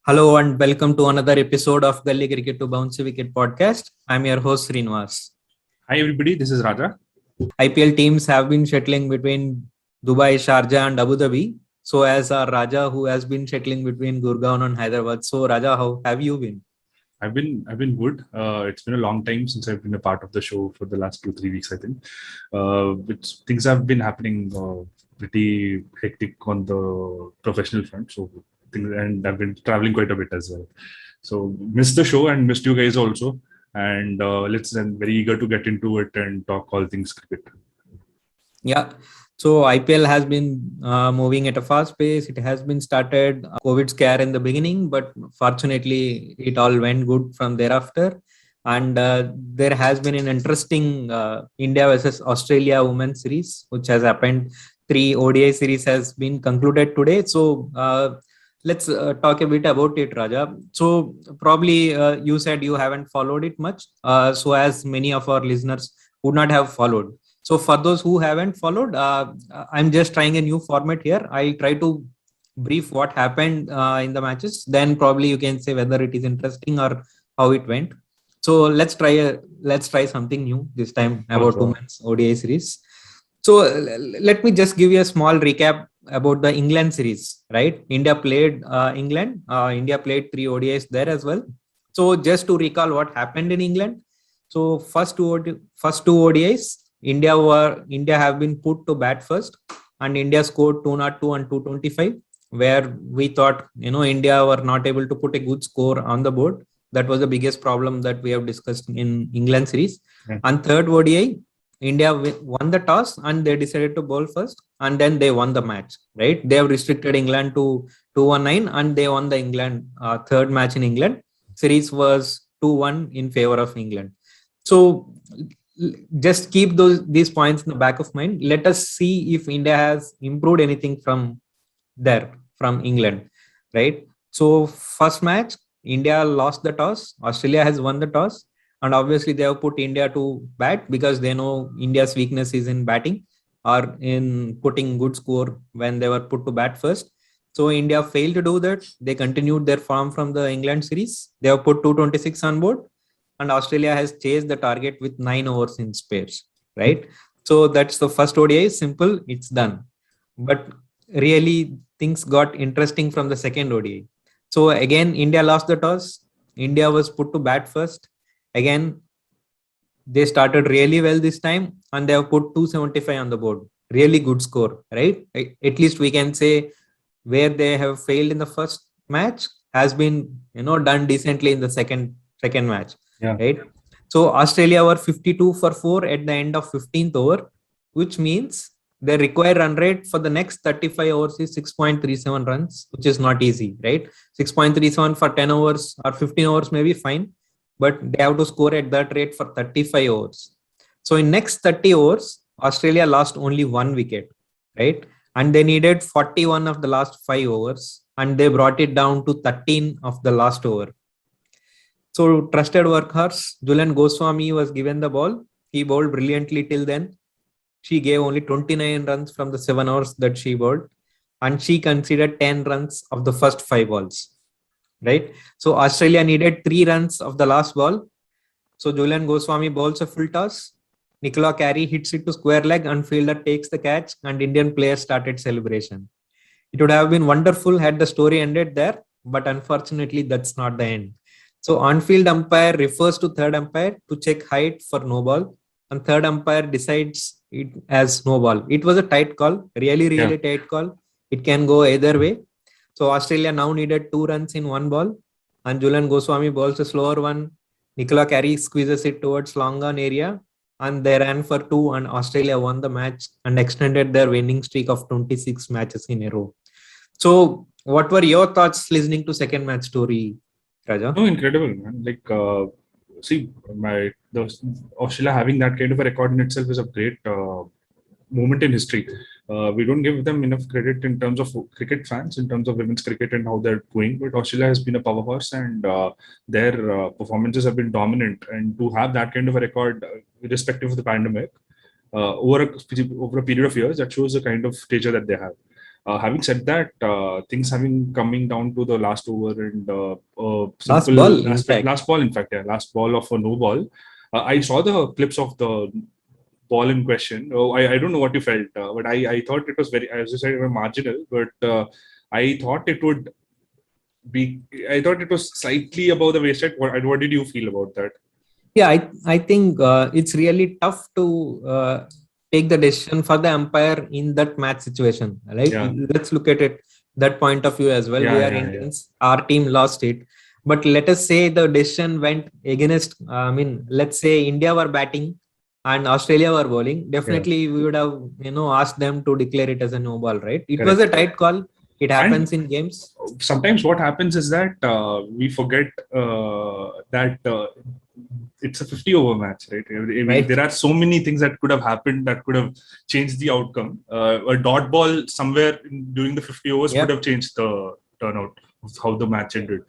Hello and welcome to another episode of Gully Cricket to Bouncy Wicket podcast. I'm your host Srinivas. Hi everybody, this is Raja. IPL teams have been shuttling between Dubai, Sharjah and Abu Dhabi. So as our Raja who has been shuttling between Gurgaon and Hyderabad. So Raja, how have you been? I've been good. It's been a long time since I've been a part of the show for the last 2-3 weeks, I think. Things have been happening pretty hectic on the professional front. And I've been traveling quite a bit as well. So missed the show and missed you guys also. And I'm very eager to get into it and talk all things cricket. Yeah. So IPL has been moving at a fast pace. It has been started COVID scare in the beginning, but fortunately it all went good from thereafter. And there has been an interesting India versus Australia women's series, which has happened. 3 ODI series has been concluded today. So let's talk a bit about it, Raja. So probably you said you haven't followed it much. So as many of our listeners would not have followed. So for those who haven't followed, I'm just trying a new format here. I'll try to brief what happened in the matches. Then probably you can say whether it is interesting or how it went. So let's try something new this time about Sure. women's ODI series. So let me just give you a small recap about the England series. Right, India played England. India played 3 ODIs there as well. So just to recall what happened in England. So first two ODIs. India have been put to bat first, and India scored 202 and 225, where we thought India were not able to put a good score on the board. That was the biggest problem that we have discussed in England series. Yeah. And third ODI, India won the toss and they decided to bowl first, and then they won the match. Right, they have restricted England to 219, and they won the England third match in England. Series was 2-1 in favor of England. So just keep these points in the back of mind. Let us see if India has improved anything from England, right? So first match, India lost the toss. Australia has won the toss, and obviously they have put India to bat because they know India's weakness is in batting or in putting good score when they were put to bat first. So India failed to do that. They continued their form from the England series. They have put 226 on board, and Australia has chased the target with 9 overs in spares, right? So that's the first ODI. Simple, it's done. But really, things got interesting from the second ODI. So again, India lost the toss. India was put to bat first. Again, they started really well this time, and they have put 275 on the board. Really good score, right? At least we can say where they have failed in the first match has been done decently in the second match. Yeah. Right. So Australia were 52 for 4 at the end of 15th over, which means their required run rate for the next 35 overs is 6.37 runs, which is not easy, right? 6.37 for 10 overs or 15 overs may be fine, but they have to score at that rate for 35 overs. So in next 30 overs, Australia lost only 1 wicket, right? And they needed 41 of the last 5 overs, and they brought it down to 13 of the last over. So trusted workhorse Jhulan Goswami was given the ball. He bowled brilliantly till then. She gave only 29 runs from the 7 overs that she bowled, and she conceded 10 runs of the first 5 balls. Right. So Australia needed 3 runs of the last ball. So Jhulan Goswami bowls a full toss. Nicola Carey hits it to square leg, and fielder takes the catch, and Indian players started celebration. It would have been wonderful had the story ended there, but unfortunately that's not the end. So on-field umpire refers to third umpire to check height for no ball, and third umpire decides it as no ball. It was a tight call, really tight call. It can go either way. So Australia now needed 2 runs in 1 ball, and Jhulan Goswami bowls a slower one. Nicola Carey squeezes it towards long on area, and they ran for 2, and Australia won the match and extended their winning streak of 26 matches in a row. So what were your thoughts listening to second match story, Raja? No, incredible, man. Australia having that kind of a record in itself is a great moment in history. We don't give them enough credit in terms of cricket fans, in terms of women's cricket and how they're going. But Australia has been a powerhouse, and their performances have been dominant. And to have that kind of a record, irrespective of the pandemic, over a period of years, that shows the kind of stature that they have. Having said that, things having coming down to the last over and Last simple ball, in aspect, fact. last ball, in fact, yeah, last ball of a no ball. I saw the clips of the ball in question. Oh, I don't know what you felt, but I thought it was very, as you said, marginal, but I thought it would be, I thought it was slightly above the waist. What did you feel about that? Yeah, I think it's really tough to take the decision for the umpire in that match situation. Right? Yeah, Let's look at it that point of view as well. We yeah, are yeah, yeah. Indians. Our team lost it, but let us say the decision went against. I mean, let's say India were batting and Australia were bowling. Yeah, Definitely, we would have asked them to declare it as a no ball. Right? It was a correct. tight call. It And happens in games. sometimes what happens is that we forget that it's a 50 over match, right? Right? There are so many things that could have happened that could have changed the outcome. A dot ball somewhere during the 50 overs could Yep. have changed the turnout of how the match ended.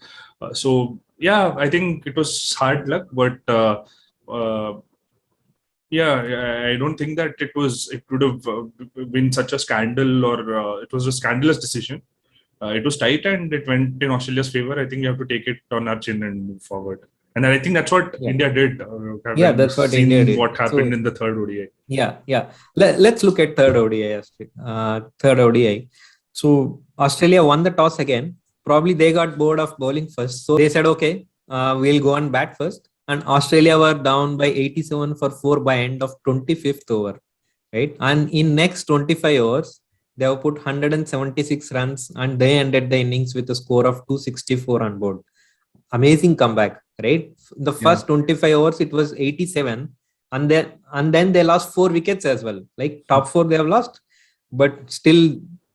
So, yeah, I think it was hard luck, but uh, yeah, I don't think that it would have been such a scandal or it was a scandalous decision. It was tight and it went in Australia's favor. I think you have to take it on our chin and move forward. And I think that's what Yeah. India did. Yeah, Having that's what India seen did. what happened So in the third ODI. yeah. Let's look at third ODI. Third ODI. So Australia won the toss again. Probably they got bored of bowling first, so they said, "Okay, we'll go and bat first." And Australia were down by 87 for 4 by end of 25th over, right? And in next 25 overs, they have put 176 runs, and they ended the innings with a score of 264 on board. Amazing comeback, right? The Yeah, first 25 overs, it was 87, and then they lost 4 wickets as well. Like top four, they have lost, but still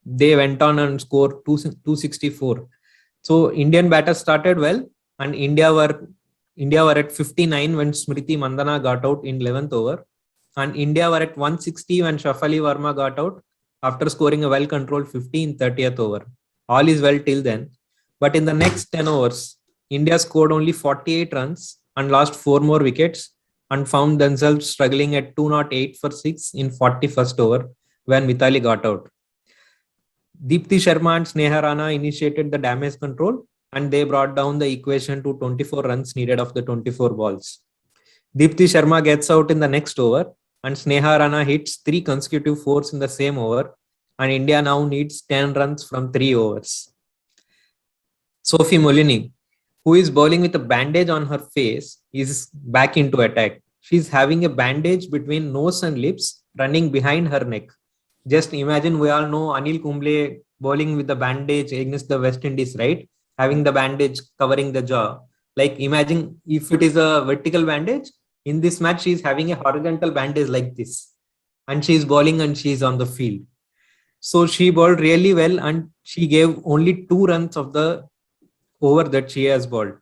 they went on and scored 264. So Indian batters started well, and India were at 59 when Smriti Mandana got out in 11th over, and India were at 160 when Shafali Verma got out after scoring a well-controlled 50 in 30th over. All is well till then, but in the next 10 overs, India scored only 48 runs and lost 4 more wickets and found themselves struggling at 208 for 6 in 41st over when Vitali got out. Deepti Sharma and Sneha Rana initiated the damage control and they brought down the equation to 24 runs needed of the 24 balls. Deepti Sharma gets out in the next over and Sneha Rana hits 3 consecutive 4s in the same over, and India now needs 10 runs from 3 overs. Sophie Molini, who is bowling with a bandage on her face, is back into attack. She's having a bandage between nose and lips running behind her neck. Just imagine, we all know Anil Kumble bowling with the bandage against the West Indies, right? Having the bandage covering the jaw. Like imagine if it is a vertical bandage, in this match she's having a horizontal bandage like this. And she's bowling and she's on the field. So she bowled really well and she gave only 2 runs of the over that she has bowled.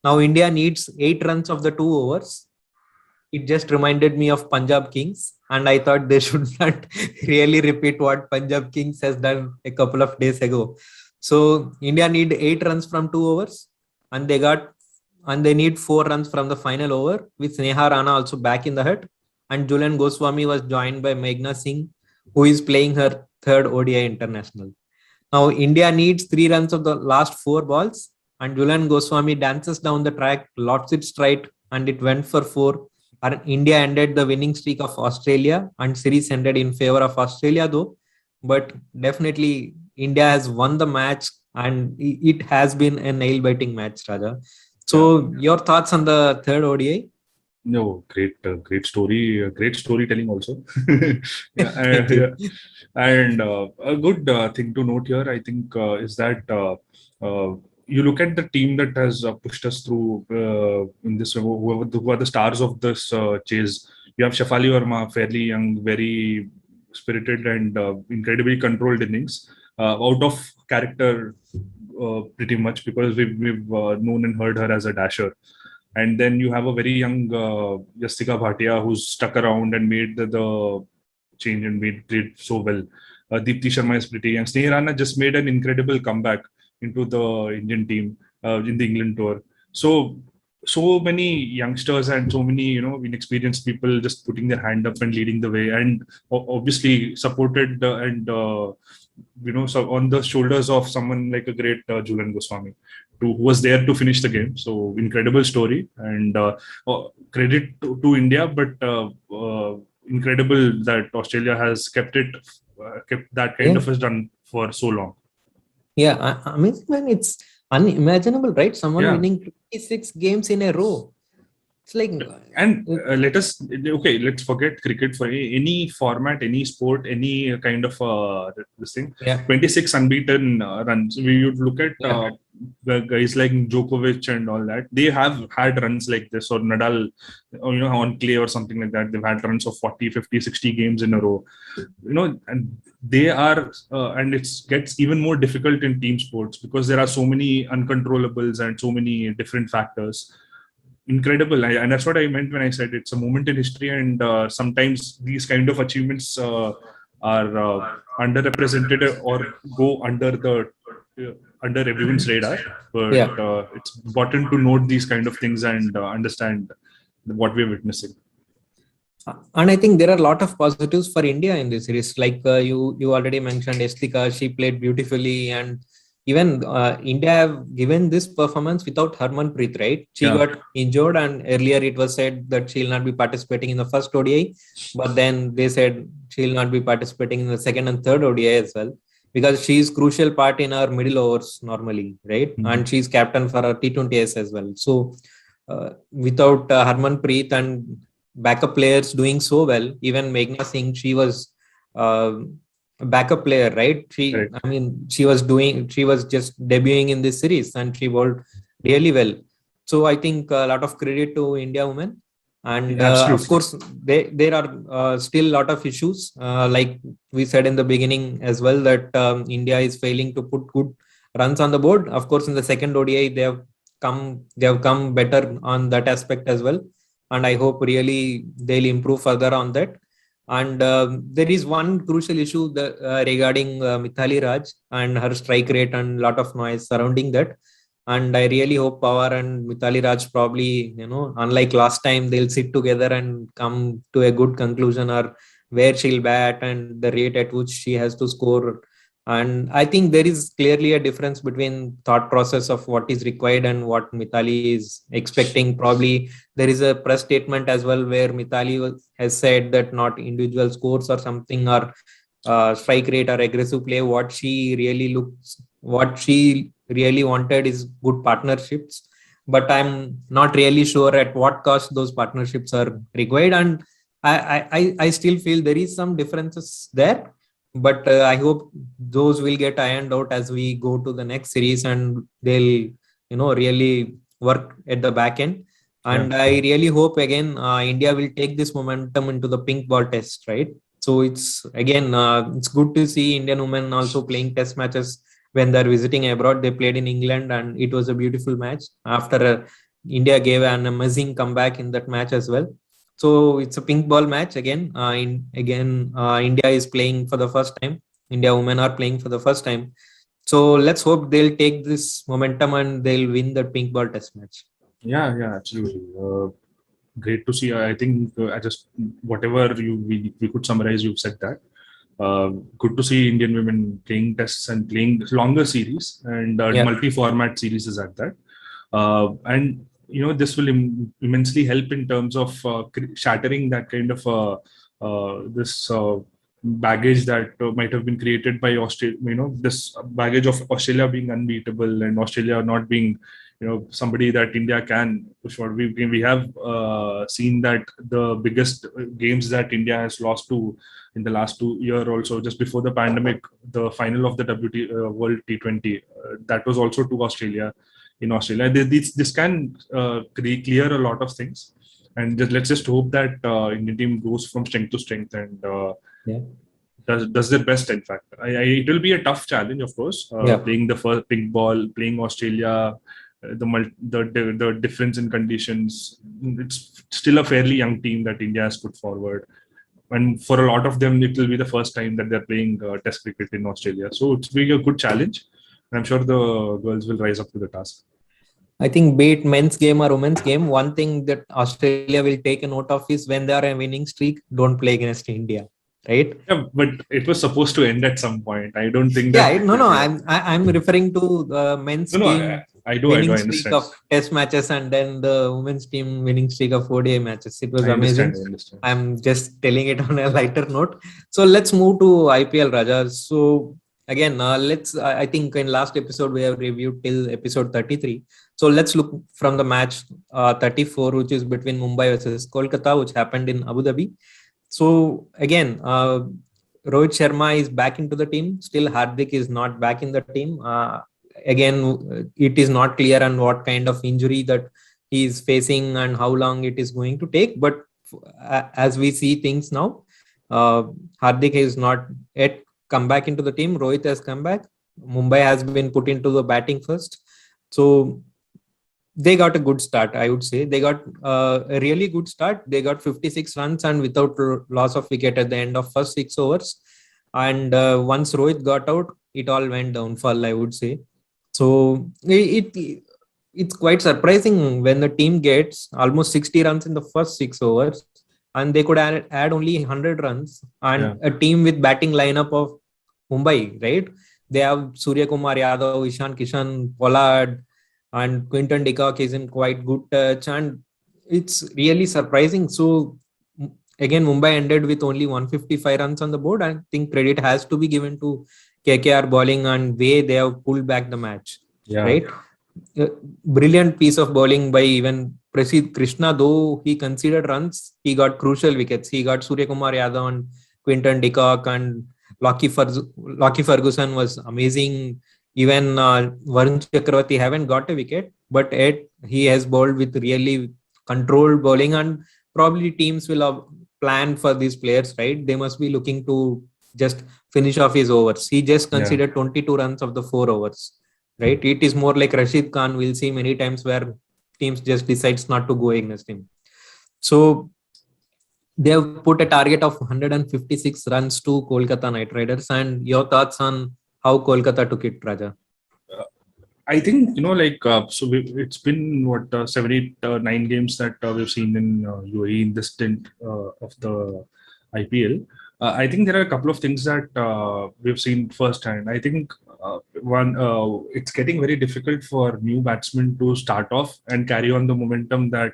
Now India needs 8 runs of the 2 overs. It just reminded me of Punjab Kings, and I thought they should not really repeat what Punjab Kings has done a couple of days ago. So India need 8 runs from 2 overs, and they need 4 runs from the final over, with Sneha Rana also back in the hut, and Julian Goswami was joined by Meghna Singh, who is playing her third ODI international. Now India needs 3 runs of the last 4 balls, and Julian Goswami dances down the track, lots it straight, and it went for 4. And India ended the winning streak of Australia, and series ended in favor of Australia though. But definitely India has won the match, and it has been a nail-biting match, Raja. yeah. So your thoughts on the third ODI? No, great story, great storytelling also. Yeah, Thank yeah. you. And a good thing to note here, I think, is that you look at the team that has pushed us through in this, who are the stars of this chase. You have Shafali Verma, fairly young, very spirited, and incredibly controlled innings. Out of character, pretty much, because we've known and heard her as a dasher. And then you have a very young Yastika Bhatia who's stuck around and made the change and played so well. Deepti Sharma is pretty young. Sneha Rana just made an incredible comeback into the Indian team in the England tour. So many youngsters and so many inexperienced people just putting their hand up and leading the way, and obviously supported and so on the shoulders of someone like a great Julian Goswami, who was there to finish the game. So incredible story, and credit to India, but incredible that Australia has kept that kind Yeah. of has done for so long. Yeah, I mean, man, it's unimaginable, right? Someone Yeah. winning 26 games in a row. It's like, And let's forget cricket for any format, any sport, any kind of this thing. yeah, 26 unbeaten runs. We would look at yeah, the guys like Djokovic and all that. They have had runs like this, or Nadal, or, on clay or something like that. They've had runs of 40, 50, 60 games in a row. And they are, and it gets even more difficult in team sports because there are so many uncontrollables and so many different factors. Incredible, and that's what I meant when I said it's a moment in history, and sometimes these kind of achievements are underrepresented or go under everyone's radar, but yeah. it's important to note these kind of things and understand what we're witnessing. And I think there are a lot of positives for India in this series. Like you already mentioned, Estika, she played beautifully, and even India have given this performance without Harmanpreet, right? She Yeah. got injured, and earlier it was said that she'll not be participating in the first ODI, but then they said she'll not be participating in the second and third ODI as well, because she's crucial part in our middle overs normally, right? Mhm. And she's captain for our T20s as well. So without Harmanpreet and backup players doing so well, even Meghna Singh, she was a backup player, right? Right. I mean, she was just debuting in this series and she bowled really well. So I think a lot of credit to India women. And of Absolutely. course, there are still a lot of issues. Like we said in the beginning as well, that India is failing to put good runs on the board. Of course, in the second ODI, they have come better on that aspect as well, and I hope really they'll improve further on that. And there is one crucial issue regarding Mithali Raj and her strike rate, and a lot of noise surrounding that. And I really hope Pawar and Mithali Raj probably, unlike last time, they'll sit together and come to a good conclusion, or where she'll bat and the rate at which she has to score. And I think there is clearly a difference between thought process of what is required and what Mithali is expecting. Probably there is a press statement as well where Mithali has said that not individual scores or something, or strike rate or aggressive play. What she really wanted is good partnerships. But I'm not really sure at what cost those partnerships are required. And I still feel there is some differences there, but I hope those will get ironed out as we go to the next series, and they'll really work at the back end. And I really hope again India will take this momentum into the pink ball test, right? So it's good to see Indian women also playing test matches when they're visiting abroad. They played in England and it was a beautiful match. After India gave an amazing comeback in that match as well. So it's a pink ball match again. India is playing for the first time. India women are playing for the first time. So let's hope they'll take this momentum and they'll win the pink ball test match. Yeah, absolutely. Great to see. I think I just whatever we could summarize. You've said that. Good to see Indian women playing tests and playing longer series and multi-format series is at that. And this will immensely help in terms of shattering that kind of this baggage that might have been created by Australia. This baggage of Australia being unbeatable and Australia not being somebody that India can push forward. We have seen that the biggest games that India has lost to in the last 2 years also, just before the pandemic, the final of the World T20, that was also to Australia. In Australia, this can clear a lot of things, and let's just hope that Indian team goes from strength to strength and does their best. In fact, it will be a tough challenge, of course. Playing the first pink ball, playing Australia, the difference in conditions. It's still a fairly young team that India has put forward, and for a lot of them, it will be the first time that they're playing Test cricket in Australia. So it's being a good challenge. I'm sure the girls will rise up to the task. I think be it men's game or women's game, one thing that Australia will take a note of is when they are a winning streak, don't play against India. right? Yeah, but it was supposed to end at some point. I don't think Yeah, that. no. I'm referring to the men's No, no, team I do, winning I streak understand. of test matches and then the women's team winning streak of ODI matches. It was I amazing. understand. I understand. I'm just telling it on a lighter note. So let's move to IPL, Raja. So again, I think in last episode we have reviewed till episode 33. So let's look from the match 34, which is between Mumbai versus Kolkata, which happened in Abu Dhabi. So again, Rohit Sharma is back into the team. Still, Hardik is not back in the team. Again, it is not clear on what kind of injury that he is facing and how long it is going to take. But as we see things now, uh, Hardik is not yet come back into the team. Rohit has come back. Mumbai has been put into the batting first. So they got a good start. I would say they got a really good start. They got 56 runs and without loss of wicket at the end of first 6 overs. And once Rohit got out, it all went downfall, I would say. So it's quite surprising when the team gets almost 60 runs in the first 6 overs, and they could add only 100 runs. And a team with batting lineup of Mumbai, right? They have Surya Kumar Yadav, Ishan Kishan, Pollard, and Quinton de Kock is in quite good touch, and it's really surprising. So again, Mumbai ended with only 155 runs on the board. I think credit has to be given to KKR bowling and way they have pulled back the match. Yeah. Right? Brilliant piece of bowling by even Prasidh Krishna, though he conceded runs, he got crucial wickets. He got Surya Kumar Yadav and Quinton de Kock, and Lockie Ferguson was amazing. Even Varun Chakravarti haven't got a wicket, but he has bowled with really controlled bowling, and probably teams will have planned for these players, right? They must be looking to just finish off his overs. He just considered 22 runs of the 4 overs, right? It is more like Rashid Khan. We'll see many times where teams just decides not to go against him. So they have put a target of 156 runs to Kolkata Knight Riders. And your thoughts on how Kolkata took it, Raja? I think it's been what 7, 8, 9 games that we've seen in UAE in this stint of the IPL. I think there are a couple of things that we've seen firsthand. I think one, it's getting very difficult for new batsmen to start off and carry on the momentum that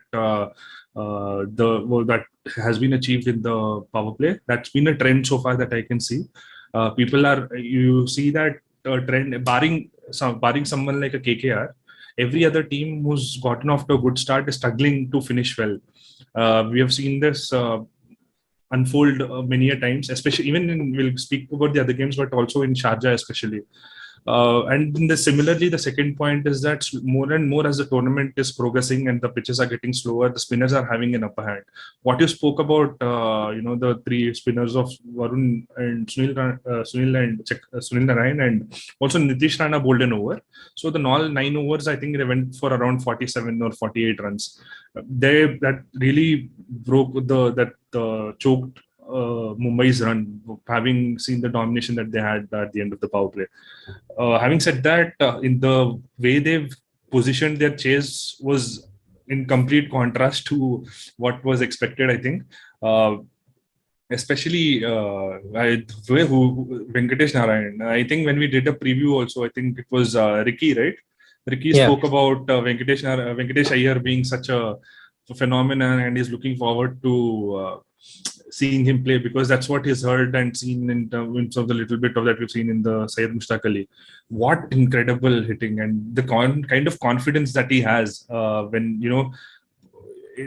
that has been achieved in the power play. That's been a trend so far that I can see. You see that trend, barring someone like a KKR, every other team who's gotten off to a good start is struggling to finish well. We have seen this unfold many a times, especially we'll speak about the other games, but also in Sharjah especially. And similarly, the second point is that more and more as the tournament is progressing and the pitches are getting slower, the spinners are having an upper hand. What you spoke about, the three spinners of Varun and Sunil Narayan, and also Nitish Rana bowled an over. So the all 9 overs, I think they went for around 47 or 48 runs. That really broke the choked Mumbai's run, having seen the domination that they had at the end of the power play. Having said that, in the way they've positioned their chase was in complete contrast to what was expected, I think. Especially Venkatesh Narayan. I think when we did a preview also, I think it was Ricky, right? Ricky spoke about Venkatesh Iyer being such a phenomenon, and he's looking forward to seeing him play, because that's what he's heard and seen in terms of the little bit of that we've seen in the Syed Mushtaq Ali. What incredible hitting, and the kind of confidence that he has when,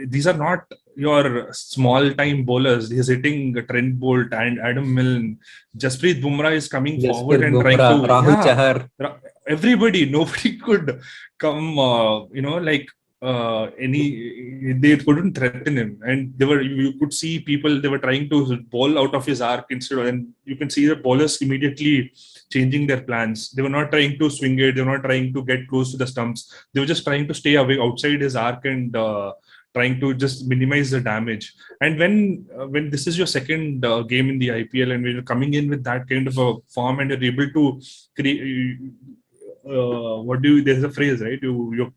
these are not your small time bowlers. He's hitting Trent Bolt and Adam Milne. Jasprit Bumrah is coming forward and trying to Rahul Chahar. Everybody, nobody could come, they couldn't threaten him, and you could see people, they were trying to bowl out of his arc instead of, and you can see the bowlers immediately changing their plans. They were not trying to swing it, they were not trying to get close to the stumps, they were just trying to stay away outside his arc and trying to just minimize the damage. And when this is your second game in the IPL, and when you're coming in with that kind of a form, and you're able to create, there's a phrase, right? You're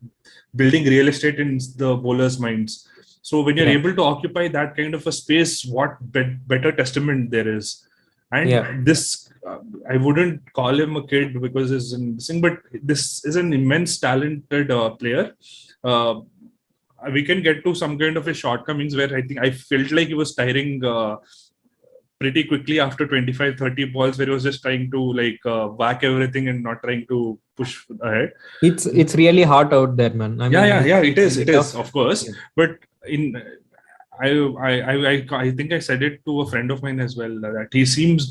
building real estate in the bowlers' minds. So when you're Yeah. able to occupy that kind of a space, what better testament there is. And Yeah. this, I wouldn't call him a kid because he's in this thing, but this is an immense talented player. Uh, we can get to some kind of a shortcomings where I think I felt like he was tiring pretty quickly after 25-30 balls, where he was just trying to like whack everything and not trying to push ahead. It's really hot out there, man. I mean, Yeah, it is, really tough. of course. Yeah. But in I think I said it to a friend of mine as well, that he seems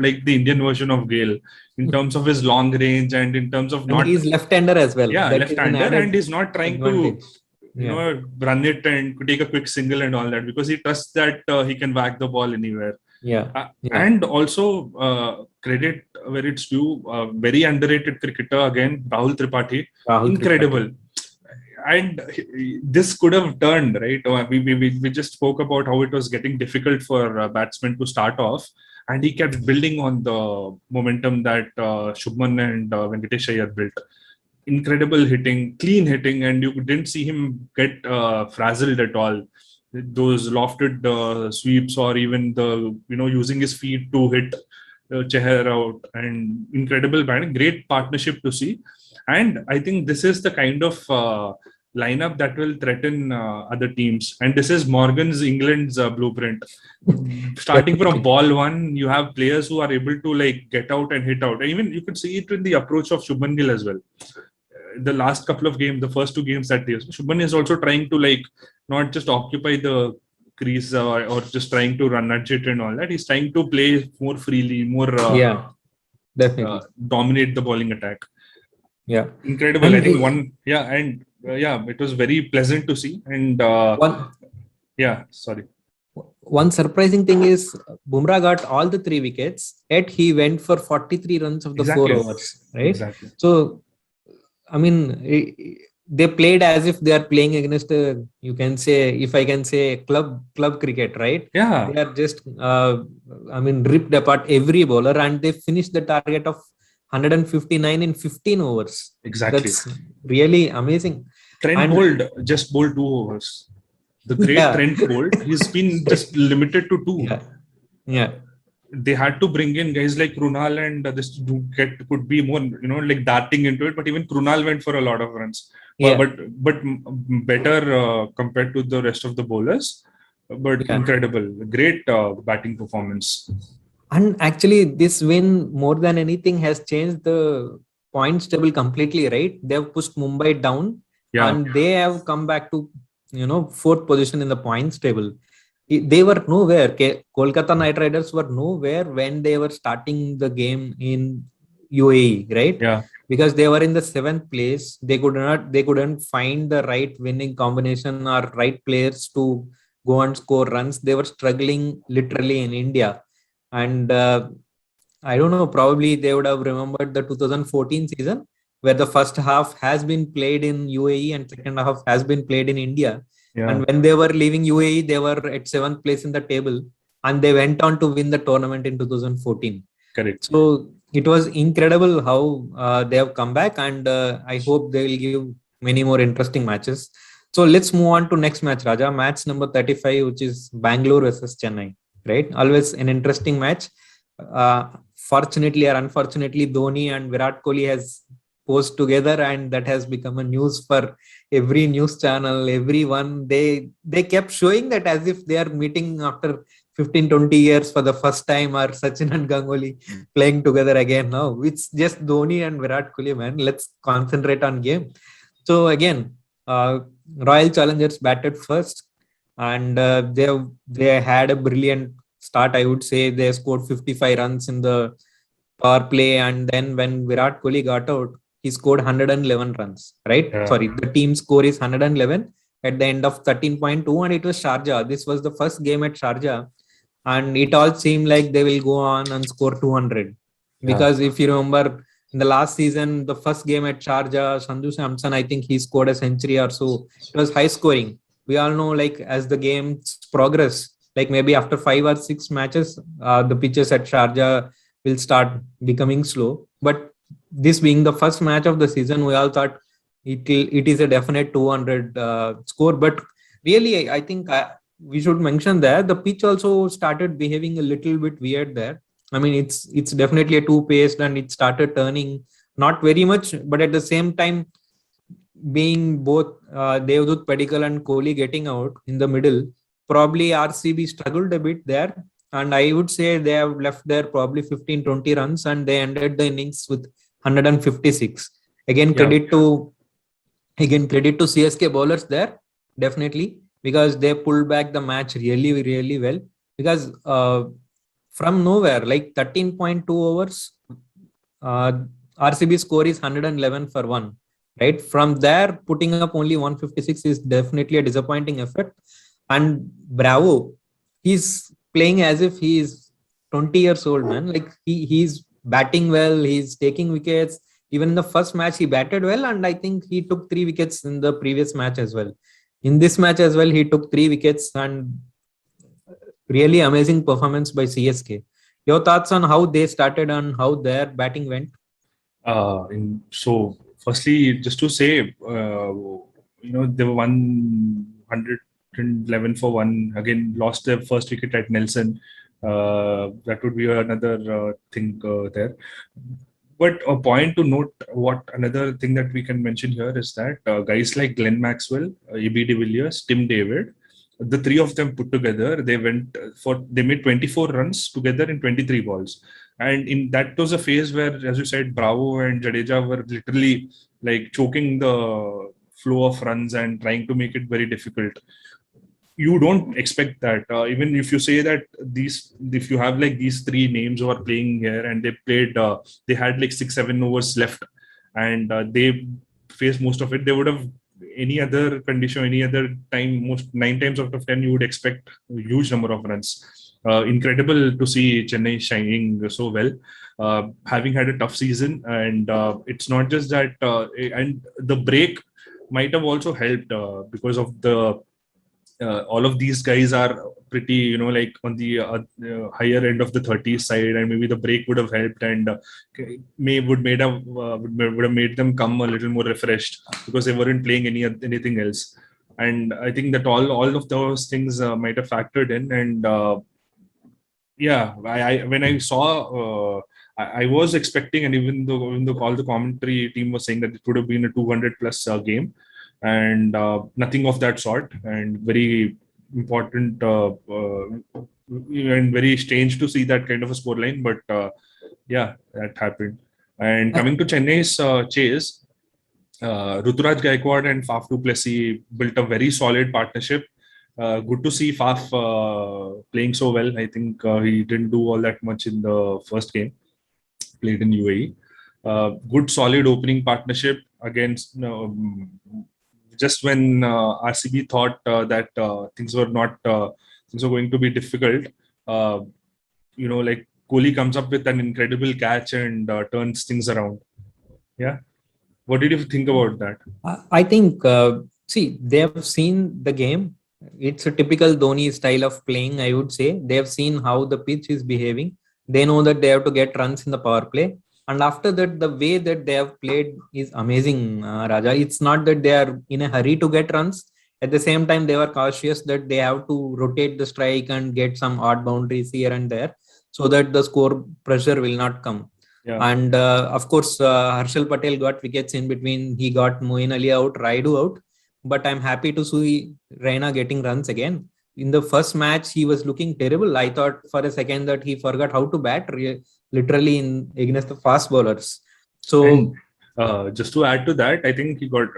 like the Indian version of Gale in terms of his long range and in terms of And not, he's left-hander as well. yeah, That is an left-hander, added and he's not trying to, advantage. you Yeah. know, run it and take a quick single and all that, because he trusts that he can whack the ball anywhere. Yeah. Yeah. And also credit where it's due, very underrated cricketer again, Rahul Tripathi. Rahul Incredible. Tripathi. And this could have turned, right? We just spoke about how it was getting difficult for batsmen to start off, and he kept building on the momentum that Shubman and Venkatesh Iyer built. Incredible hitting, clean hitting, and you didn't see him get frazzled at all. Those lofted sweeps, or even the, you know, using his feet to hit Chahar out, and incredible batting. Great partnership to see. And I think this is the kind of lineup that will threaten other teams. And this is Morgan's England's blueprint. Starting from ball one, you have players who are able to like get out and hit out. And even you could see it in the approach of Shubman Gill as well. The last couple of games, the first two games that they, Shubman is also trying to like not just occupy the crease or just trying to run at it and all that. He's trying to play more freely, more Definitely. dominate the bowling attack. Yeah. Incredible. And I think it was very pleasant to see. And one surprising thing is Bumrah got all the 3 wickets, yet he went for 43 runs of the 4 overs, right? Exactly. So, I mean, they played as if they are playing against you can say, if I can say, club cricket, right? Yeah. They are just, ripped apart every bowler, and they finished the target of 159 in 15 overs. Exactly. That's really amazing. Trent bowled 2 overs. The great Trent bowled. He's been just limited to 2. Yeah. They had to bring in guys like Krunal and this could be more, like darting into it. But even Krunal went for a lot of runs. Yeah. But better compared to the rest of the bowlers. But incredible. Great batting performance. And actually, this win, more than anything, has changed the points table completely, right? They have pushed Mumbai down, and they have come back to, 4th position in the points table. They were nowhere. Kolkata Knight Riders were nowhere when they were starting the game in UAE, right? Yeah. Because they were in the 7th place. They couldn't find the right winning combination or right players to go and score runs. They were struggling literally in India. And I don't know, probably they would have remembered the 2014 season where the first half has been played in UAE and second half has been played in India. Yeah. And when they were leaving UAE, they were at 7th place in the table and they went on to win the tournament in 2014. Correct. So it was incredible how they have come back, and I hope they will give many more interesting matches. So let's move on to next match, Raja. Match number 35, which is Bangalore versus Chennai. Right, always an interesting match. Fortunately or unfortunately, Dhoni and Virat Kohli has posed together, and that has become a news for every news channel. Everyone, they kept showing that as if they are meeting after 15-20 years for the first time, or Sachin and Ganguly playing together again. Now it's just Dhoni and Virat Kohli, man. Let's concentrate on game. So again, Royal Challengers batted first. And they had a brilliant start, I would say. They scored 55 runs in the power play, and then when Virat Kohli got out, he scored 111 runs, right? Yeah. Sorry, the team score is 111 at the end of 13.2, and it was Sharjah. This was the first game at Sharjah, and it all seemed like they will go on and score 200. Because if you remember, in the last season, the first game at Sharjah, Sanju Samson, I think he scored a century or so. It was high scoring. We all know, like, as the games progress, like maybe after 5 or 6 matches, the pitches at Sharjah will start becoming slow. But this being the first match of the season, we all thought it is a definite 200 score. But really, I think we should mention that the pitch also started behaving a little bit weird there. I mean, it's definitely a two-paced, and it started turning not very much, but at the same time, being both Devdutt Padikkal and Kohli getting out in the middle, probably RCB struggled a bit there. And I would say they have left there probably 15-20 runs, and they ended the innings with 156. Again, Yeah. credit to CSK bowlers there, definitely, because they pulled back the match really, really well. Because from nowhere, like 13.2 overs, uh, RCB score is 111 for 1. Right from there, putting up only 156 is definitely a disappointing effort. And bravo, he's playing as if he is 20 years old, man. Like he's batting well, he's taking wickets. Even in the first match, he batted well, and I think he took 3 wickets in the previous match as well. In this match as well, he took 3 wickets, and really amazing performance by CSK. Your thoughts on how they started and how their batting went? So, firstly, just to say, they were 111 for 1. Again, lost their first wicket at Nelson. That would be another thing there. But a point to note, another thing that we can mention here is that guys like Glenn Maxwell, AB de Villiers, Tim David, the three of them put together, they made 24 runs together in 23 balls. And in that was a phase where, as you said, Bravo and Jadeja were literally like choking the flow of runs and trying to make it very difficult. You don't expect that. Even if you say that if you have like these three names who are playing here and they had like 6-7 overs left, and they faced most of it, they would have any other condition, any other time, most 9 times out of 10, you would expect a huge number of runs. Incredible to see Chennai shining so well, having had a tough season. And it's not just that, and the break might have also helped because of the all of these guys are pretty, like on the higher end of the 30s side, and maybe the break would have helped and would have made them come a little more refreshed because they weren't playing anything else. And I think that all of those things might have factored in. And when I saw. I was expecting, and even though all the commentary team was saying that it would have been a 200 plus game, and nothing of that sort, and very important and very strange to see that kind of a scoreline, but that happened. And coming to Chennai's chase, Ruturaj Gaikwad and Faf du Plessis built a very solid partnership. Good to see Faf playing so well. I think he didn't do all that much in the first game played in UAE. Good solid opening partnership against just when RCB thought that things were going to be difficult. Like Kohli comes up with an incredible catch and turns things around. Yeah. What did you think about that? I think, they have seen the game. It's a typical Dhoni style of playing, I would say. They have seen how the pitch is behaving. They know that they have to get runs in the power play. And after that, the way that they have played is amazing, Raja. It's not that they are in a hurry to get runs. At the same time, they were cautious that they have to rotate the strike and get some odd boundaries here and there so that the score pressure will not come. Yeah. And of course, Harshal Patel got wickets in between. He got Moeen Ali out, Raidu out. But I'm happy to see Raina getting runs again. In the first match, he was looking terrible. I thought for a second that he forgot how to bat, literally against the fast bowlers. So, and, just to add to that, I think he got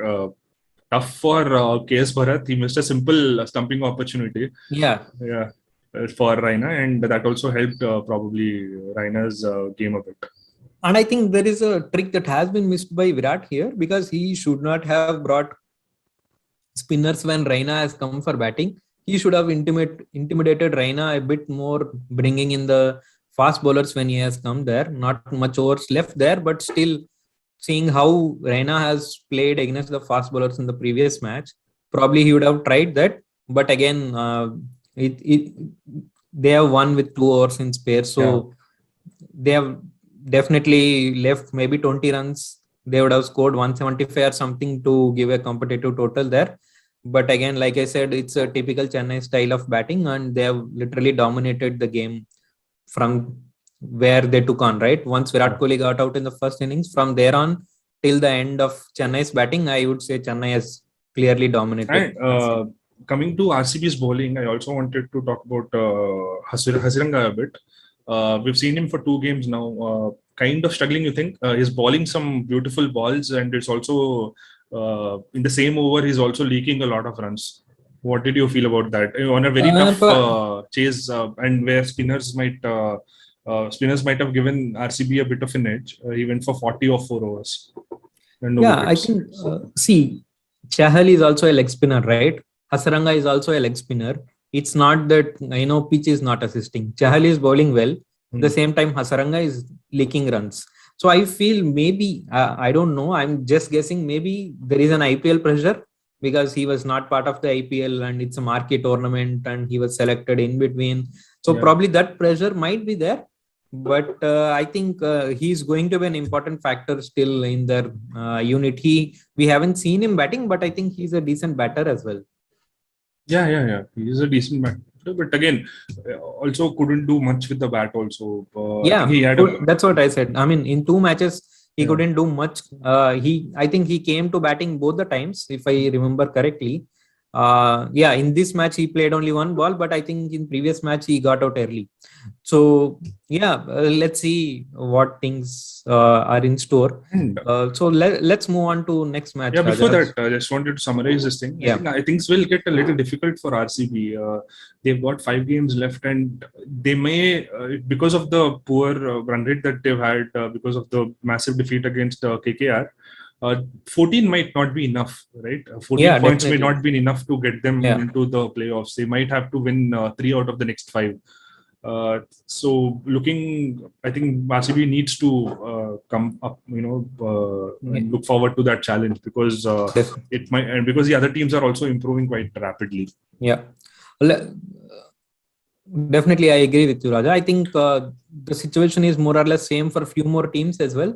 tough for KS Bharat. He missed a simple stumping opportunity. Yeah. For Raina, and that also helped probably Raina's game a bit. And I think there is a trick that has been missed by Virat here, because he should not have brought spinners when Raina has come for batting. He should have intimidated Raina a bit more, bringing in the fast bowlers when he has come there. Not much overs left there, but still, seeing how Raina has played against the fast bowlers in the previous match, probably he would have tried that. But again, they have won with 2 overs in spare, so they have definitely left maybe 20 runs. They would have scored 175 or something to give a competitive total there. But again, like I said, it's a typical Chennai style of batting, and they have literally dominated the game from where they took on, right? Once Virat Kohli got out in the first innings, from there on till the end of Chennai's batting, I would say Chennai has clearly dominated. And coming to RCB's bowling, I also wanted to talk about Hasiranga a bit. We've seen him for 2 games now. Kind of struggling, you think? He's bowling some beautiful balls, and it's also in the same over, he's also leaking a lot of runs. What did you feel about that? On a very tough chase, and where spinners might have given RCB a bit of an edge. He went for 40 or 4 overs. And no I wickets. think, see, Chahal is also a leg spinner, right? Hasaranga is also a leg spinner. It's not that, pitch is not assisting. Chahal is bowling well. At the same time, Hasaranga is leaking runs. So I feel maybe, I don't know, I'm just guessing, maybe there is an IPL pressure because he was not part of the IPL and it's a marquee tournament and he was selected in between. So probably that pressure might be there. But I think he's going to be an important factor still in their unit. We haven't seen him batting, but I think he's a decent batter as well. Yeah. He's a decent batter, but again, also couldn't do much with the bat. Also, That's what I said. I mean, in 2 matches, he couldn't do much. I think he came to batting both the times, if I remember correctly. In this match he played only 1 ball, but I think in previous match he got out early. So let's see what things are in store. So let's move on to next match. Before that, I just wanted to summarize this thing. I think things will get a little difficult for RCB. They've got 5 games left, and they may, because of the poor run rate that they've had, because of the massive defeat against KKR. 14 might not be enough, right? 14 points may not be enough to get them into the playoffs. They might have to win 3 out of the next 5. So I think RCB needs to come up, and look forward to that challenge because it might, and because the other teams are also improving quite rapidly. Yeah, definitely, I agree with you, Raja. I think the situation is more or less same for a few more teams as well.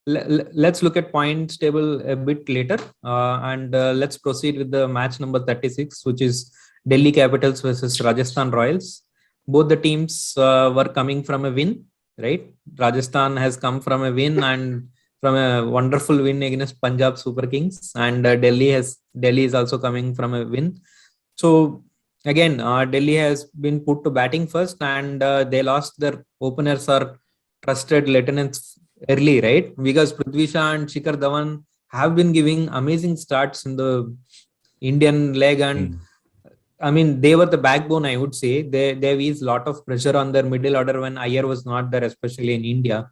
Let's look at points table a bit later, and let's proceed with the match number 36, which is Delhi Capitals versus Rajasthan Royals. Both the teams were coming from a win, right? Rajasthan has come from a win and from a wonderful win against Punjab Super Kings, and Delhi is also coming from a win. So again, Delhi has been put to batting first, and they lost their openers or trusted lieutenants early, right? Because Prithvi Shaw and Shikhar Dhawan have been giving amazing starts in the Indian leg, and I mean, they were the backbone, I would say. There is a lot of pressure on their middle order when Iyer was not there, especially in India.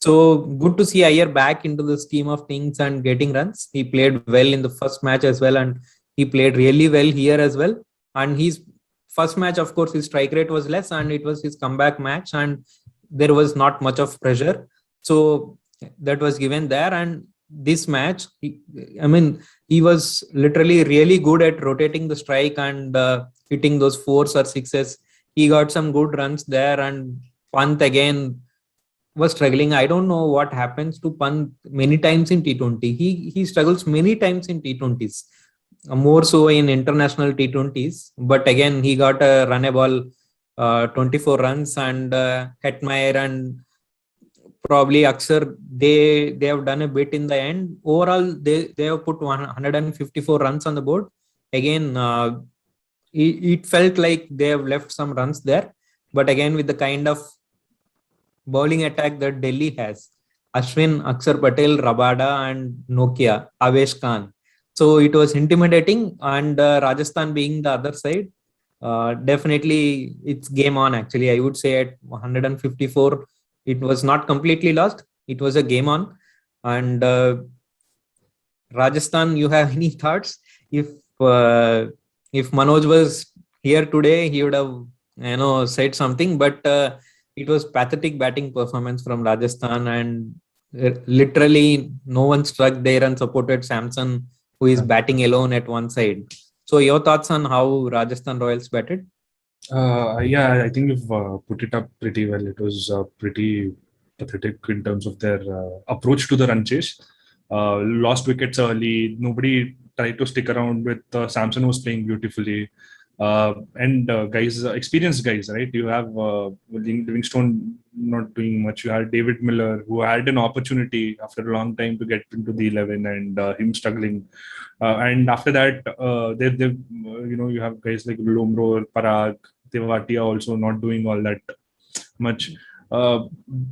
So good to see Iyer back into the scheme of things and getting runs. He played well in the first match as well, and he played really well here as well. And his first match, of course, his strike rate was less, and it was his comeback match, and there was not much of pressure. So that was given there. And this match, he was literally really good at rotating the strike and hitting those 4s or 6s. He got some good runs there, and Pant again was struggling. I don't know what happens to Pant many times in T20. He struggles many times in T20s, more so in international T20s. But again, he got a runnable 24 runs, and Hetmeyer and probably Akshar, they have done a bit in the end. Overall, they have put 154 runs on the board. Again, it felt like they have left some runs there. But again, with the kind of bowling attack that Delhi has, Ashwin, Akshar Patel, Rabada and Nokia, Avesh Khan. So it was intimidating, and Rajasthan being the other side, definitely it's game on actually. I would say at 154, it was not completely lost. It was a game on. And Rajasthan, you have any thoughts? If Manoj was here today, he would have said something. But it was pathetic batting performance from Rajasthan, and literally no one struck there and supported Samson, who is batting alone at one side. So your thoughts on how Rajasthan Royals batted? I think you've put it up pretty well. It was pretty pathetic in terms of their approach to the run chase. Lost wickets early. Nobody try to stick around with Samson was playing beautifully. And guys, experienced guys, right? You have Livingstone not doing much. You had David Miller, who had an opportunity after a long time to get into the 11, and him struggling. And after that, you have guys like Lomro, Parag, Tewatia also not doing all that much.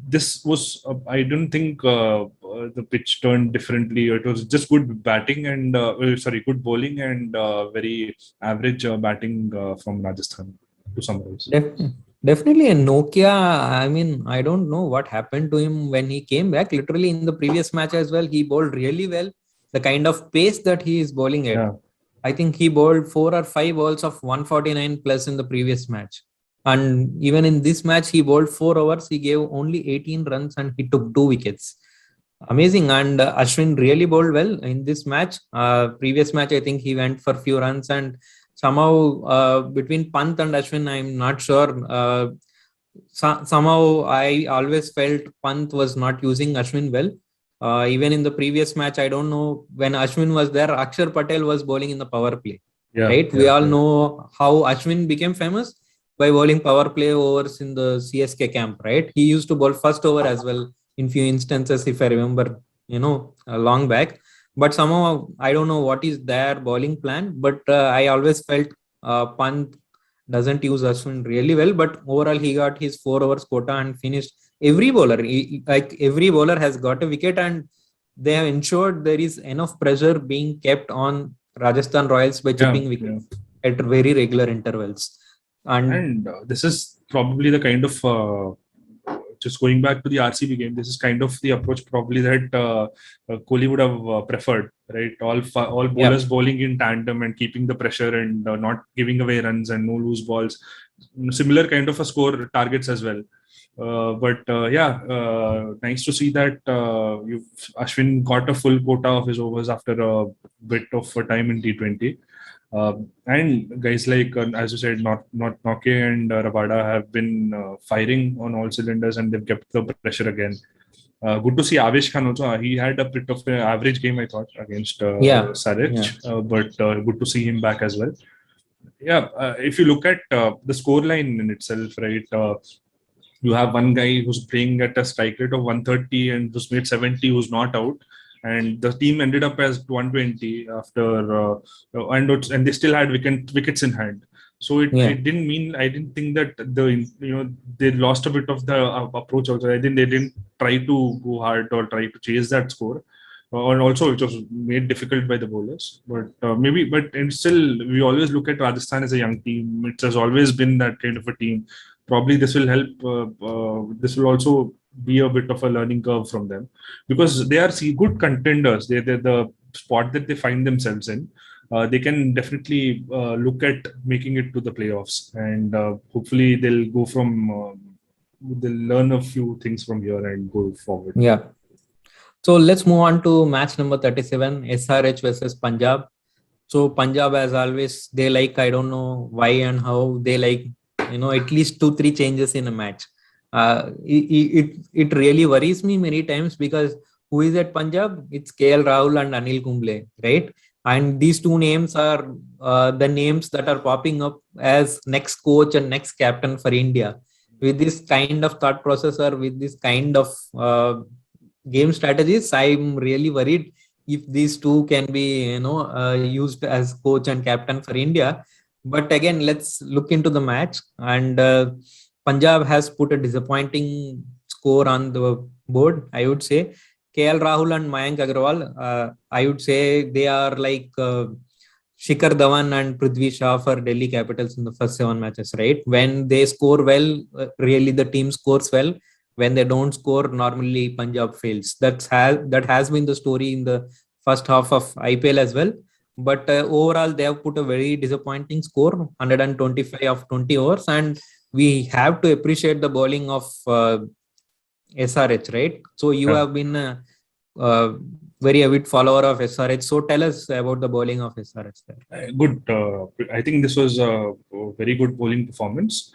This was, I don't think the pitch turned differently. It was just good batting and, good bowling and very average batting from Rajasthan, to summarize. Definitely, and Nokia, I mean, I don't know what happened to him when he came back. Literally, in the previous match as well, he bowled really well. The kind of pace that he is bowling at. Yeah. I think he bowled 4 or 5 balls of 149 plus in the previous match. And even in this match, he bowled 4 overs. He gave only 18 runs and he took 2 wickets. Amazing. And Ashwin really bowled well in this match. Previous match, I think he went for few runs, and somehow between Pant and Ashwin, I'm not sure. Somehow I always felt Pant was not using Ashwin well. Even in the previous match, I don't know, when Ashwin was there, Akshar Patel was bowling in the power play. Right? We all know how Ashwin became famous by bowling power play overs in the CSK camp, right? He used to bowl first over as well in few instances, if I remember, long back. But somehow, I don't know what is their bowling plan, but I always felt Pant doesn't use Ashwin really well, but overall he got his 4 overs quota and finished. Every bowler, every bowler has got a wicket, and they have ensured there is enough pressure being kept on Rajasthan Royals by chipping wickets at very regular intervals. And this is probably the kind of, just going back to the RCB game, this is kind of the approach probably that Kohli would have preferred, right? All bowlers bowling in tandem and keeping the pressure and not giving away runs and no loose balls. Similar kind of a score targets as well. Nice to see that Ashwin got a full quota of his overs after a bit of time in T20. And guys like, as you said, not Noke and Rabada have been firing on all cylinders, and they've kept the pressure again. Good to see Avesh Khan also. He had a bit of an average game, I thought, against Sarich, but good to see him back as well. If you look at the scoreline in itself, right, you have one guy who's playing at a strike rate of 130 and who's made 70, who's not out. And the team ended up as 120 after, and they still had wickets in hand. So it didn't mean, I didn't think that they lost a bit of the approach also. I think they didn't try to go hard or try to chase that score. And also it was made difficult by the bowlers. But still, we always look at Rajasthan as a young team. It has always been that kind of a team. Probably this will help. This will also be a bit of a learning curve from them, because they are good contenders. They're the spot that they find themselves in. They can definitely look at making it to the playoffs, and hopefully they'll go from they'll learn a few things from here and go forward. So let's move on to match number 37, SRH versus Punjab. So Punjab, as always, they like, I don't know why and how, they like at least 2-3 changes in a match. It really worries me many times, because who is at Punjab? It's KL Rahul and Anil Kumble, right? And these two names are the names that are popping up as next coach and next captain for India. With this kind of thought process, or with this kind of game strategies, I'm really worried if these two can be used as coach and captain for India. But again, let's look into the match. And Punjab has put a disappointing score on the board, I would say. KL Rahul and Mayank Agarwal, I would say they are like Shikhar Dhawan and Prithvi Shah for Delhi Capitals in the first 7 matches, right? When they score well, really the team scores well. When they don't score, normally Punjab fails. That has been the story in the first half of IPL as well. But overall, they have put a very disappointing score, 125 of 20 overs. And we have to appreciate the bowling of SRH, right? So you have been a very avid follower of SRH. So tell us about the bowling of SRH there. Good. I think this was a very good bowling performance.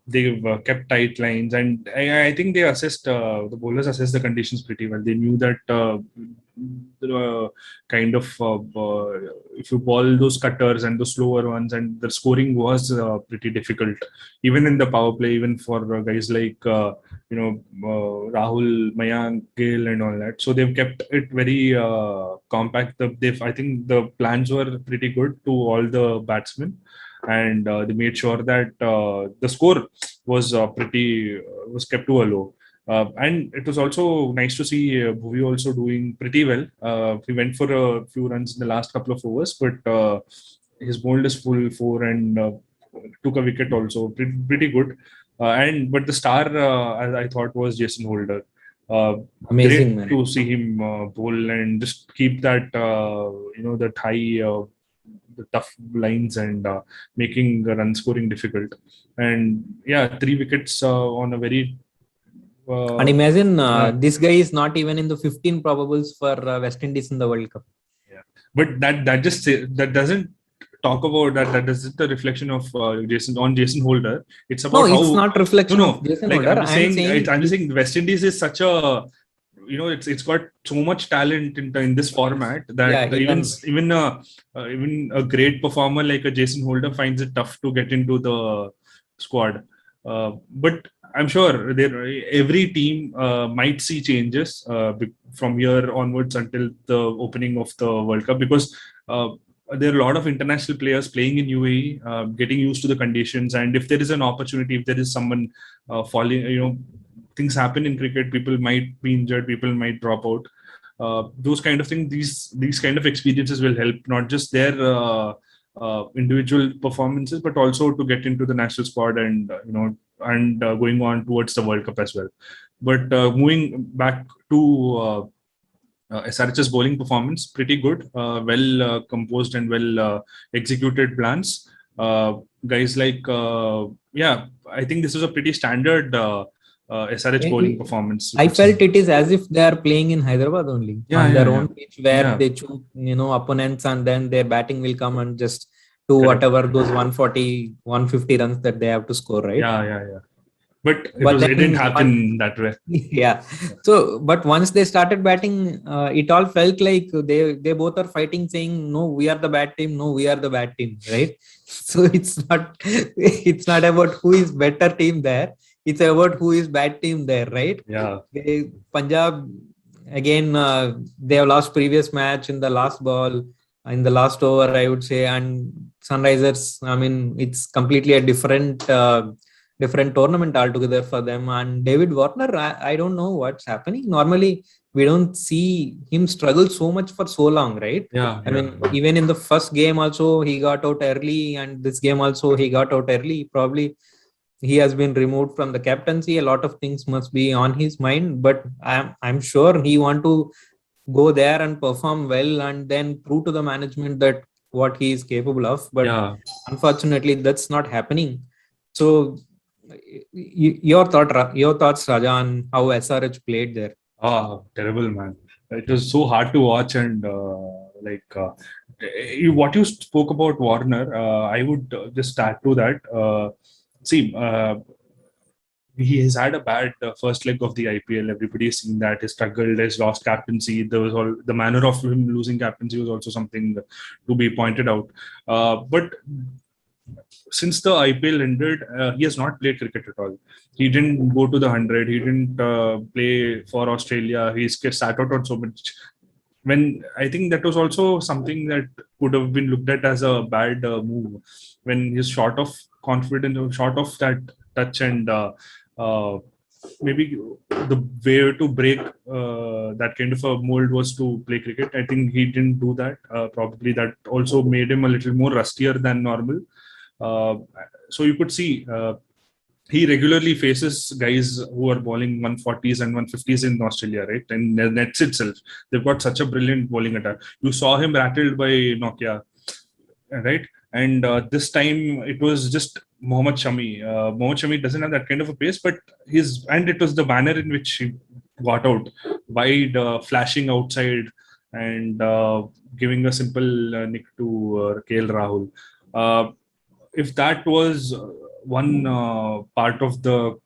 They've kept tight lines, and I think they assessed the bowlers assessed the conditions pretty well. They knew that kind of if you ball those cutters and the slower ones, and the scoring was pretty difficult, even in the power play, even for guys like Rahul, Mayank, Gill, and all that. So they've kept it very compact. I think the plans were pretty good to all the batsmen, and they made sure that the score was was kept to a low. And it was also nice to see Bhuvi also doing pretty well. He went for a few runs in the last couple of overs, but his bowled is full four and took a wicket also. Pretty good. But the star, as I thought, was Jason Holder. Amazing, Great man. to see him bowl and just keep that that high, the tough lines, and making run scoring difficult. And yeah, 3 wickets on a very And imagine yeah. this guy is not even in the 15 probables for West Indies in the World Cup. Yeah, but that doesn't talk about that. That isn't the reflection of Jason Holder. It's No, about it's how not reflection no, of Jason like Holder. I'm saying I'm just saying West Indies is such a it's got so much talent in this format yeah, that even a great performer like a Jason Holder finds it tough to get into the squad. But I'm sure every team might see changes from here onwards until the opening of the World Cup, because there are a lot of international players playing in UAE, getting used to the conditions, and if there is an opportunity, if there is someone falling, things happen in cricket. People might be injured, people might drop out. Those kind of things, these kind of experiences will help not just their individual performances, but also to get into the national squad and going on towards the World Cup as well. But moving back to SRH's bowling performance, pretty good, well composed and well executed plans. Guys like I think this was a pretty standard SRH bowling performance. I felt it is as if they are playing in Hyderabad only on their own pitch, where they choose opponents, and then their batting will come and just do whatever those 140, 150 runs that they have to score, right? Yeah. But it didn't happen that way. Yeah. So, but once they started batting, it all felt like they both are fighting, saying, "No, we are the bad team. No, we are the bad team." Right. So it's not about who is better team there. It's about who is bad team there, right? Yeah. Punjab again. They have lost previous match in the last ball, in the last over, I would say, and Sunrisers. I mean, it's completely a different tournament altogether for them. And David Warner, I don't know what's happening. Normally, we don't see him struggle so much for so long, right? Yeah. I mean, even in the first game also, he got out early, and this game also, he got out early. Probably he has been removed from the captaincy. A lot of things must be on his mind, but I'm sure he want to go there and perform well, and then prove to the management that what he is capable of. But unfortunately, that's not happening. So your thoughts, Raja, on how SRH played there? Terrible, man. It was so hard to watch, and what you spoke about Warner, I would just add to that. He has had a bad first leg of the IPL. Everybody's seen that. He struggled, has lost captaincy. There was the manner of him losing captaincy was also something to be pointed out. But since the IPL ended, he has not played cricket at all. He didn't go to the 100. He didn't play for Australia. He's sat out on so much. When I think that was also something that could have been looked at as a bad move. When he's short of confidence, short of that touch, and maybe the way to break that kind of a mold was to play cricket. I think he didn't do that. Probably that also made him a little more rustier than normal. So you could see he regularly faces guys who are bowling 140s and 150s in Australia, right? And the nets itself, they've got such a brilliant bowling attack. You saw him rattled by Nokia, right? And this time it was just Mohammad Shami. Mohammad Shami doesn't have that kind of a pace, but it was the manner in which he got out, wide, flashing outside, and giving a simple nick to KL Rahul. If that was one part of the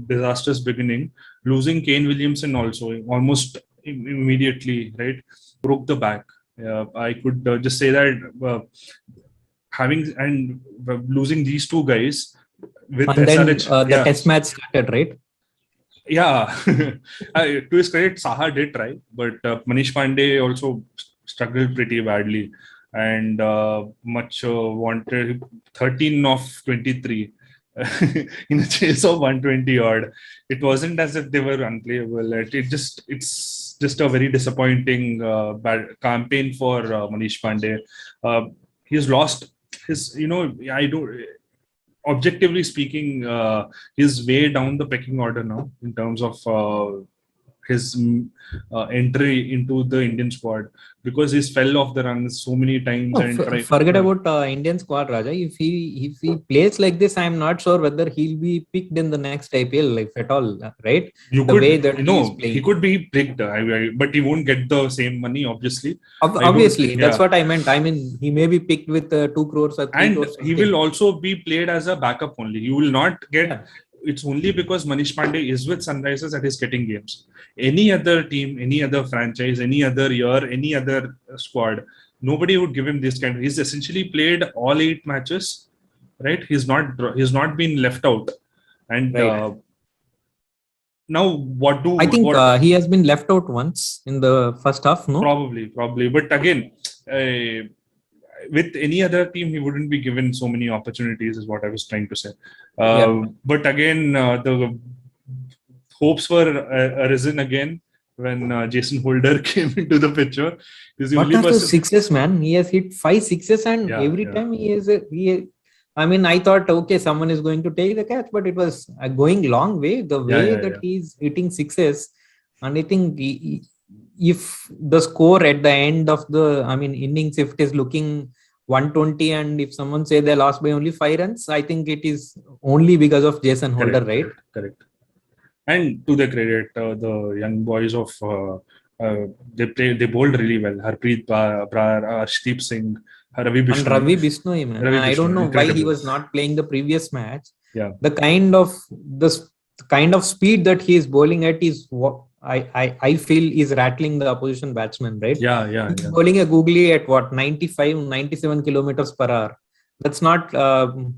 disastrous beginning, losing Kane Williamson also almost immediately, right? Broke the back. I could just say that having and losing these two guys with And then SRH, the test match started, right? yeah. To his credit, Saha did try, but Manish Pandey also struggled pretty badly and much wanted 13 of 23 in a chase of 120 odd. It wasn't as if they were unplayable. It's just a very disappointing bad campaign for Manish Pandey. He's lost his, I don't objectively speaking, he's way down the pecking order now in terms of his entry into the Indian squad because he's fell off the runs so many times No, and tried. forget about Indian squad, Raja. If he plays like this, I'm not sure whether he'll be picked in the next IPL, if at all, right? You The could, way that he's playing. he could be picked, but he won't get the same money, obviously. Obviously, that's what I meant. I mean, he may be picked with 2 crores or 3 And crores. he will also be played as a backup only. He will not get. Yeah. It's only because Manish Pandey is with Sunrisers that he's getting games. Any other team, any other franchise, any other year, any other squad, nobody would give him this kind of. He's essentially played all 8 matches, right? He's not been left out. And Right. now what do I think he has been left out once in the first half, no? probably. But again, with any other team, he wouldn't be given so many opportunities, is what I was trying to say. But again, the hopes were arisen again when Jason Holder came into the picture. He's the What only are those person. sixes, man? He has hit 5 sixes, and every time I mean, I thought, okay, someone is going to take the catch, but it was going long way. The way that he's hitting sixes, and I think if the score at the end of the, innings, if it is looking 120, and if someone say they lost by only 5 runs, I think it is only because of Jason Holder, right? Correct. And to their credit, the young boys of they bowled really well. Harpreet Brar, Arshdeep Singh, Ravi Bishnoi. And Ravi Bishnoi, man. Ravi I don't Bishnoi, know incredible. why he was not playing the previous match. Yeah. The kind of speed that he is bowling at is what I feel is rattling the opposition batsman, right? Yeah. He's bowling a googly at 95, 97 kilometers per hour. That's not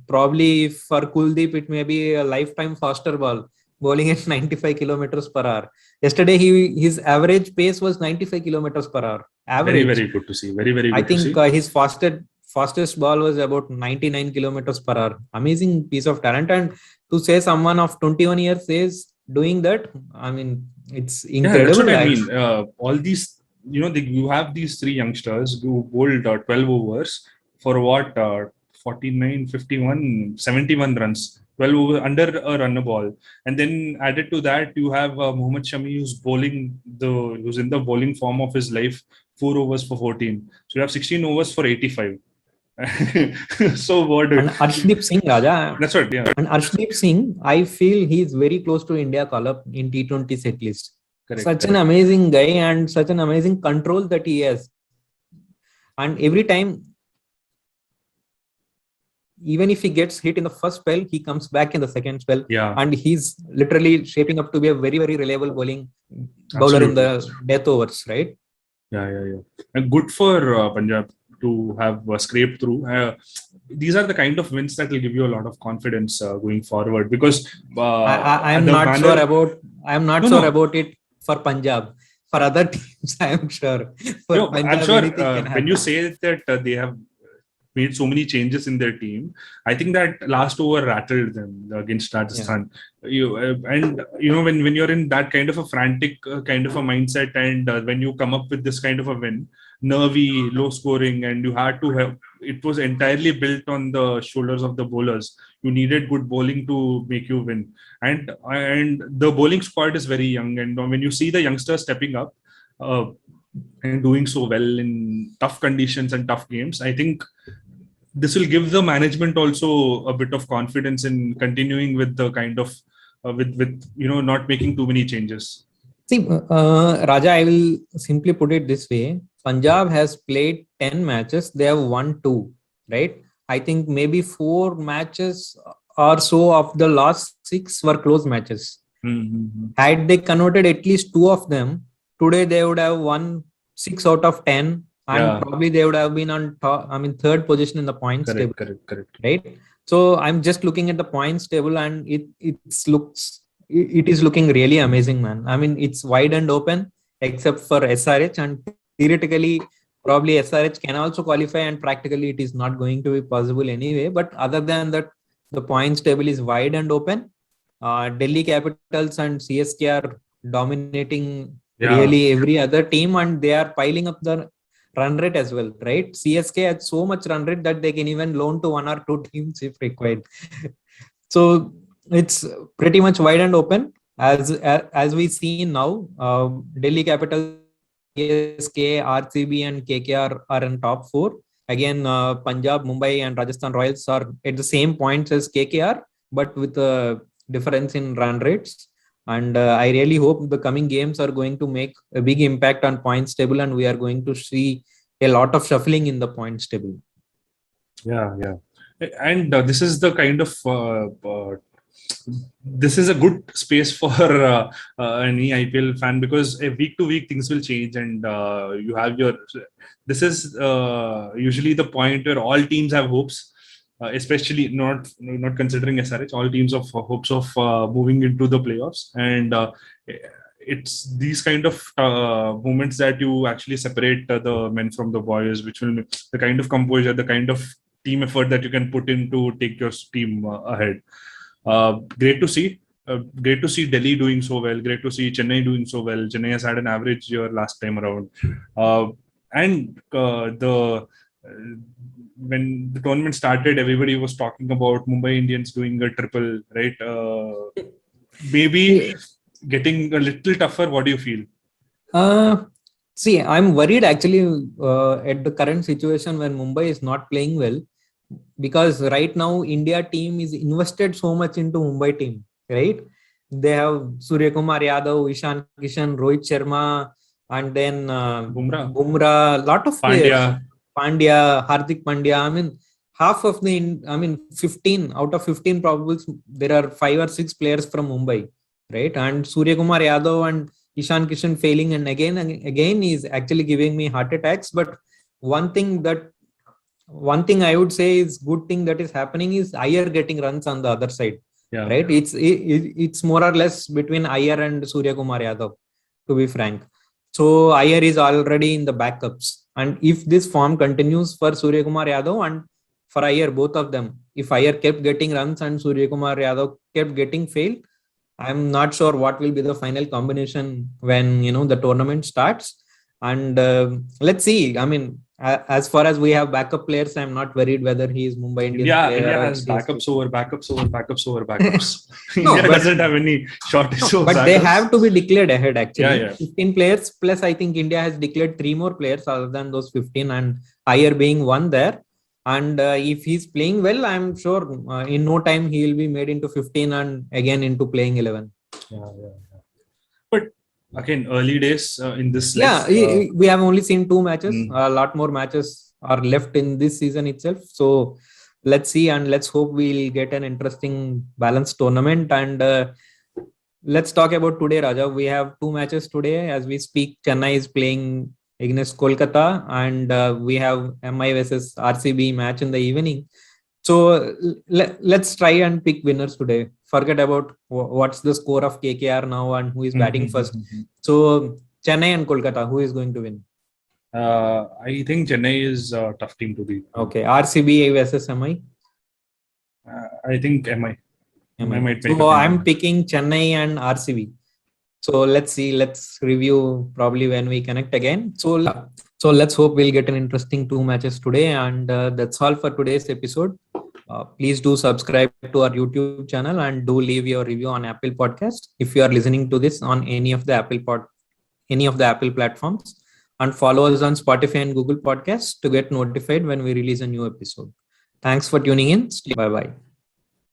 probably for Kuldeep, it may be a lifetime faster ball, bowling at 95 kilometers per hour. Yesterday, his average pace was 95 kilometers per hour. Average. Very good to see. Very good I think to see. His fastest ball was about 99 kilometers per hour. Amazing piece of talent. And to say someone of 21 years is doing that, I mean, it's incredible. That's what I mean. All these, you have these 3 youngsters who bowled 12 overs for what? 49, 51, 71 runs. 12 over under a runner ball. And then added to that, you have Mohammad Shami who's in the bowling form of his life, 4 overs for 14. So you have 16 overs for 85. So what? And Arshdeep Singh, Raja. That's right, yeah. And Arshdeep Singh, I feel he's very close to India call-up in T20 set list. Such an amazing guy and such an amazing control that he has. And every time, even if he gets hit in the first spell, he comes back in the second spell. Yeah. And he's literally shaping up to be a very, very reliable bowler in the death overs, right? Yeah. And good for Punjab to have scraped through. These are the kind of wins that will give you a lot of confidence going forward, because I am not sure about it for Punjab. For other teams, I am sure. I'm sure when you say that they have made so many changes in their team, I think that last over rattled them against Rajasthan. Yeah. When you're in that kind of a frantic kind of a mindset, and when you come up with this kind of a win, nervy, low scoring, and you had to have, it was entirely built on the shoulders of the bowlers. You needed good bowling to make you win, and the bowling squad is very young, and when you see the youngsters stepping up and doing so well in tough conditions and tough games, I think this will give the management also a bit of confidence in continuing with the kind of with not making too many changes. See, Raja, I will simply put it this way. Punjab has played 10 matches. They have won 2, right? I think maybe 4 matches or so of the last 6 were close matches. Mm-hmm. Had they converted at least 2 of them today they would have won 6 out of 10, and Yeah. probably they would have been on top, third position in the points table, Correct. right? So I'm just looking at the points table, and it is looking really amazing, man. I mean, it's wide and open except for SRH, and theoretically probably SRH can also qualify, and practically it is not going to be possible anyway. But other than that, the points table is wide and open. Delhi Capitals and CSK are dominating really every other team, and they are piling up the run rate as well, right? CSK had so much run rate that they can even loan to one or two teams if required. So it's pretty much wide and open as we see now. Delhi Capitals, CSK, RCB, and KKR are in top 4. Again, Punjab, Mumbai, and Rajasthan Royals are at the same points as KKR, but with a difference in run rates. And I really hope the coming games are going to make a big impact on points table, and we are going to see a lot of shuffling in the points table. Yeah. And this is the kind of this is a good space for any IPL fan, because week to week things will change, and you have your. This is usually the point where all teams have hopes, especially not considering SRH. All teams have hopes of moving into the playoffs, and it's these kind of moments that you actually separate the men from the boys, which will the kind of composure, the kind of team effort that you can put in to take your team ahead. Great to see. Great to see Delhi doing so well. Great to see Chennai doing so well. Chennai has had an average year last time around. When the tournament started, everybody was talking about Mumbai Indians doing a triple, right? Maybe getting a little tougher. What do you feel? See, I'm worried actually at the current situation when Mumbai is not playing well, because right now India team is invested so much into Mumbai team, right? They have Surya Kumar Yadav, Ishan Kishan, Rohit Sharma, and then Bumrah, lot of players. Pandya, Hardik Pandya. I mean, half of 15 out of 15 probables, there are 5 or 6 players from Mumbai, right? And Surya Kumar Yadav and Ishan Kishan failing, and again is actually giving me heart attacks. But one thing I would say is good thing that is happening is Iyer getting runs on the other side, right? It's more or less between Iyer and Surya Kumar Yadav, to be frank. So Iyer is already in the backups, and if this form continues for Surya Kumar Yadav and for Iyer, both of them, if Iyer kept getting runs and Surya Kumar Yadav kept getting failed, I'm not sure what will be the final combination when the tournament starts. And let's see. I mean, as far as we have backup players, I'm not worried whether he is Mumbai Indians. India has backups over backups. India doesn't have any shortage of but backups. They have to be declared ahead actually. Yeah. 15 players plus I think India has declared 3 more players other than those 15, and Iyer being one there. And if he's playing well, I'm sure in no time he will be made into 15 and again into playing 11. But again, early days in this. We have only seen 2 matches. A lot more matches are left in this season itself. So let's see, and let's hope we'll get an interesting balanced tournament. And let's talk about today, Raja. We have 2 matches today as we speak. Chennai is playing against Kolkata, and we have MI versus RCB match in the evening. So let's try and pick winners today. Forget about what's the score of KKR now and who is batting first. So Chennai and Kolkata, who is going to win? I think Chennai is a tough team to beat. Okay, RCB versus MI? I think MI. So I'm picking Chennai and RCB. So let's see, let's review probably when we connect again. So let's hope we'll get an interesting 2 matches today. And that's all for today's episode. Please do subscribe to our YouTube channel and do leave your review on Apple Podcast if you are listening to this on any of the Apple platforms, and follow us on Spotify and Google Podcasts to get notified when we release a new episode. Thanks for tuning in. Bye bye.